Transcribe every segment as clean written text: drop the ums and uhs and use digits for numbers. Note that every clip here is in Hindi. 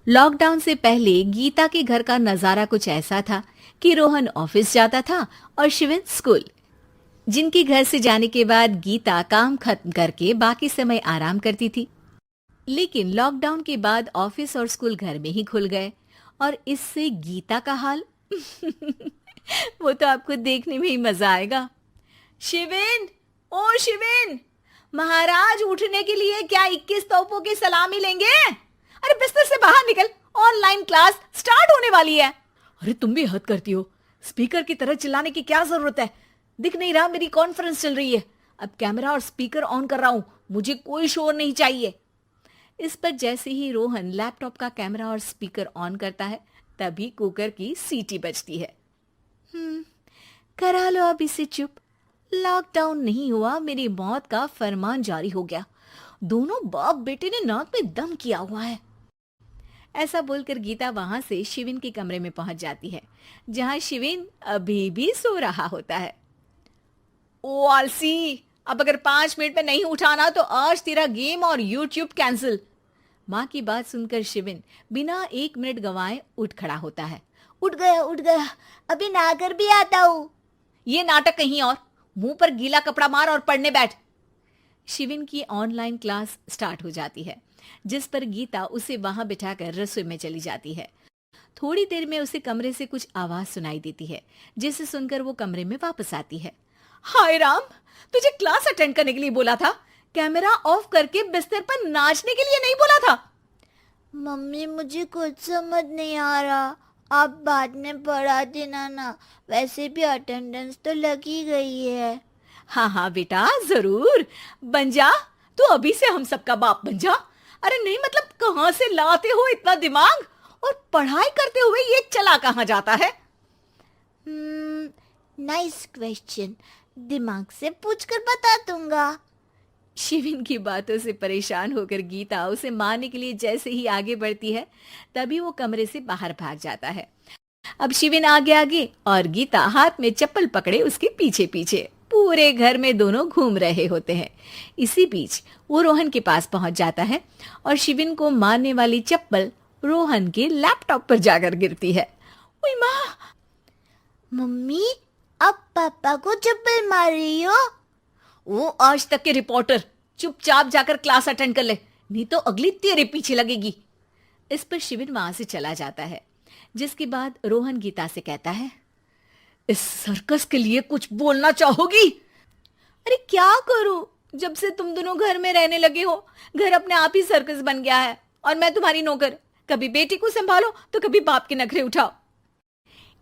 लॉकडाउन से पहले गीता के घर का नजारा कुछ ऐसा था कि रोहन ऑफिस जाता था और शिविन स्कूल। जिनके घर से जाने के बाद गीता काम खत्म करके बाकी समय आराम करती थी। लेकिन लॉकडाउन के बाद ऑफिस और स्कूल घर में ही खुल गए और इससे गीता का हाल वो तो आपको देखने में ही मजा आएगा। शिविन, ओ शिविन, महाराज उठने के लिए क्या 21 तोपों की सलामी लेंगे? अरे बिस्तर से बाहर निकल, ऑनलाइन क्लास स्टार्ट होने वाली है। अरे तुम भी हद करती हो, स्पीकर की तरह चिल्लाने की क्या जरूरत है? दिख नहीं रहा मेरी कॉन्फ्रेंस चल रही है। अब कैमरा और स्पीकर ऑन कर रहा हूं, मुझे कोई शोर नहीं चाहिए। इस पर जैसे ही रोहन लैपटॉप का कैमरा और स्पीकर ऑन करता है तभी कुकर की सीटी बजती है। करा लो अब इसे चुप। लॉकडाउन नहीं हुआ, मेरी मौत का फरमान जारी हो गया। दोनों बाप बेटे ने नाक में दम किया हुआ है। ऐसा बोलकर गीता वहां से शिविन के कमरे में पहुंच जाती है, जहां शिविन अभी भी सो रहा होता है। ओ आलसी, अब अगर 5 मिनट में नहीं उठाना तो आज तेरा गेम और यूट्यूब कैंसिल। माँ की बात सुनकर शिविन बिना 1 मिनट गंवाए उठ खड़ा होता है। उठ गया, अभी नहाकर भी आता हूँ। ये नाटक कहीं और, मुंह पर गीला कपड़ा मार और पढ़ने बैठ। शिविन की ऑनलाइन क्लास स्टार्ट हो जाती है, जिस पर गीता उसे वहां बिठाकर रसोई में चली जाती है। थोड़ी देर में उसे कमरे से कुछ आवाज सुनाई देती है, जिसे सुनकर वो कमरे में वापस आती है। हाय राम, तुझे क्लास अटेंड करने के लिए बोला था, कैमरा ऑफ करके बिस्तर पर नाचने के लिए नहीं बोला था। मम्मी मुझे कुछ समझ नहीं आ रहा, आप बाद में पढ़ा देना ना, वैसे भी अटेंडेंस तो लगी गई है। हाँ हाँ बेटा, जरूर बन जा। तू अभी से हम सबका बाप बन जा। अरे नहीं मतलब कहाँ से लाते हो इतना दिमाग, और पढ़ाई करते हुए ये चला कहाँ जाता है? नाइस क्वेश्चन, दिमाग से पूछकर बता दूंगा। शिविन की बातों से परेशान होकर गीता उसे मारने के लिए जैसे ही आगे बढ़ती है तभी वो कमरे से बाहर भाग जाता है। अब शिविन आगे आगे और गीता हाथ में चप्पल पकड़े उसके पीछे पीछे पूरे घर में दोनों घूम रहे होते हैं। इसी बीच वो रोहन के पास पहुंच जाता है और शिविन को मारने वाली चप्पल रोहन के लैपटॉप पर जाकर गिरती है। ओए माँ! मम्मी, अब पापा को चप्पल मार रही हो? वो आज तक के रिपोर्टर, चुपचाप जाकर क्लास अटेंड कर ले, नहीं तो अगली तेरे पीछे लगेगी। इस पर शिविन वहां से चला जाता है, जिसके बाद रोहन गीता से कहता है, इस सर्कस के लिए कुछ बोलना चाहोगी? अरे क्या करूं, जब से तुम दोनों घर में रहने लगे हो, घर अपने आप ही सर्कस बन गया है और मैं तुम्हारी नौकर। कभी बेटी को संभालो तो कभी बाप के नखरे उठाओ।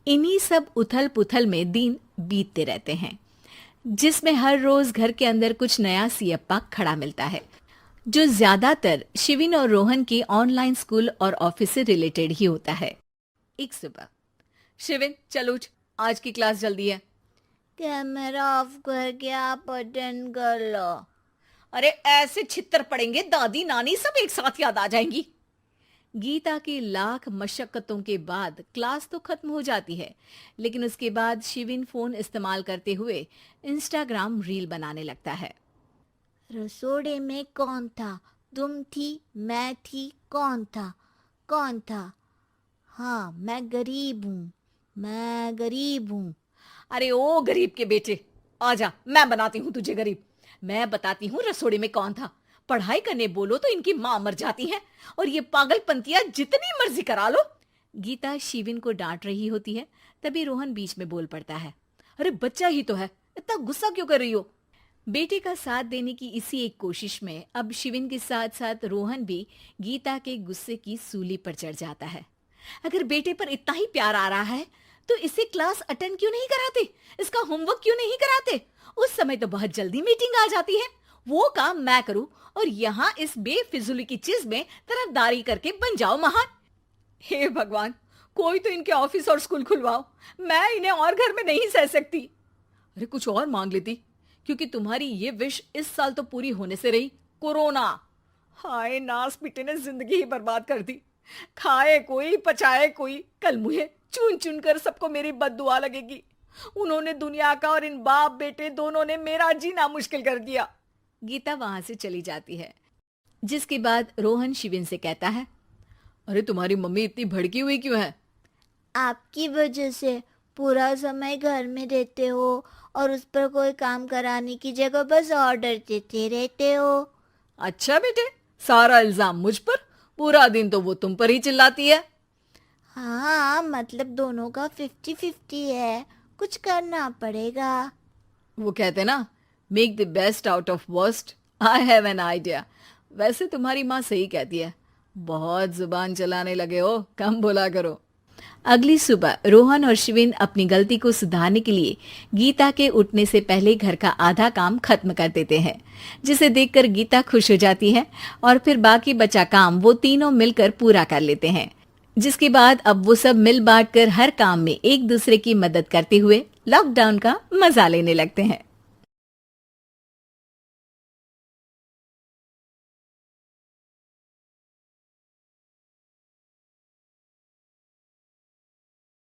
इन्हीं सब उथल पुथल में दिन बीतते रहते हैं, जिसमें हर रोज घर के अंदर कुछ नया सियप्पा खड़ा मिलता है, जो ज्यादातर शिविन और रोहन के ऑनलाइन स्कूल और ऑफिस से रिलेटेड ही होता है। एक सुबह, शिविन चल उठ, आज की क्लास जल्दी है। कैमरा ऑफ करके आप अटेंड कर लो। अरे ऐसे छित्तर पड़ेंगे, दादी नानी सब एक साथ याद आ जाएंगी। गीता की लाख मशक्कतों के बाद क्लास तो खत्म हो जाती है, लेकिन उसके बाद शिविन फोन इस्तेमाल करते हुए इंस्टाग्राम रील बनाने लगता है। रसोड़े में कौन था? तुम थी, मैं थी, कौन था? कौन था? हाँ, मैं गरीब हूँ। अरे ओ गरीब के बेटे, आजा, मैं बनाती हूँ तुझे गरीब। मैं बताती हूँ रसोड़े में कौन था। पढ़ाई करने बोलो तो इनकी माँ मर जाती है, और ये पागलपंतियां जितनी मर्जी करा लो। गीता शिविन को डांट रही होती है, तभी रोहन बीच में बोल पड़ता है। अरे बच्चा ही तो है, इतना गुस्सा क्यों कर रही हो? बेटे का साथ देने की इसी एक कोशिश में अब शिविन के साथ साथ रोहन भी गीता के गुस्से की सूली पर चढ़ जाता है। अगर बेटे पर इतना ही प्यार आ रहा है तो इसे क्लास अटेंड क्यों नहीं कराते, इसका होमवर्क क्यों नहीं कराते? उस समय तो बहुत जल्दी मीटिंग आ जाती है, वो काम मैं करूं और यहाँ इस बेफिजुली की चीज में तरफदारी करके बन जाओ महान। हे भगवान, कोई तो इनके ऑफिस और स्कूल खुलवाओ, मैं इन्हें और घर में नहीं सह सकती। अरे कुछ और मांग लेती, क्योंकि तुम्हारी ये विश इस साल तो पूरी होने से रही, कोरोना। हाय नास पिटे ने जिंदगी ही बर्बाद कर दी। खाए कोई पचाए कोई, कल मुझे चुन चुन कर सबको मेरी बद्दुआ लगेगी। उन्होंने दुनिया का और इन बाप बेटे दोनों ने मेरा जीना मुश्किल कर दिया। गीता वहां से चली जाती है, जिसके बाद रोहन शिविन से कहता है, अरे तुम्हारी मम्मी इतनी भड़की हुई क्यों है? आपकी वजह से पूरा समय घर में रहते हो और उस पर कोई काम कराने की जगह बस ऑर्डर देते रहते हो। अच्छा बेटे, सारा इल्जाम मुझ पर? पूरा दिन तो वो तुम पर ही चिल्लाती है। हाँ, मतलब दोनों का 50-50 है, कुछ करना पड़ेगा। वो कहते ना, make the best out of worst. I have an idea. वैसे तुम्हारी माँ सही कहती है, बहुत जुबान चलाने लगे हो, कम बोला करो। अगली सुबह रोहन और शिविन अपनी गलती को सुधारने के लिए गीता के उठने से पहले घर का आधा काम खत्म कर देते हैं, जिसे देखकर गीता खुश हो जाती है और फिर बाकी बचा काम वो तीनों मिलकर पूरा कर लेते हैं। जिसके बाद अब वो सब मिल बांट कर हर काम में एक दूसरे की मदद करते हुए लॉकडाउन का मजा लेने लगते हैं।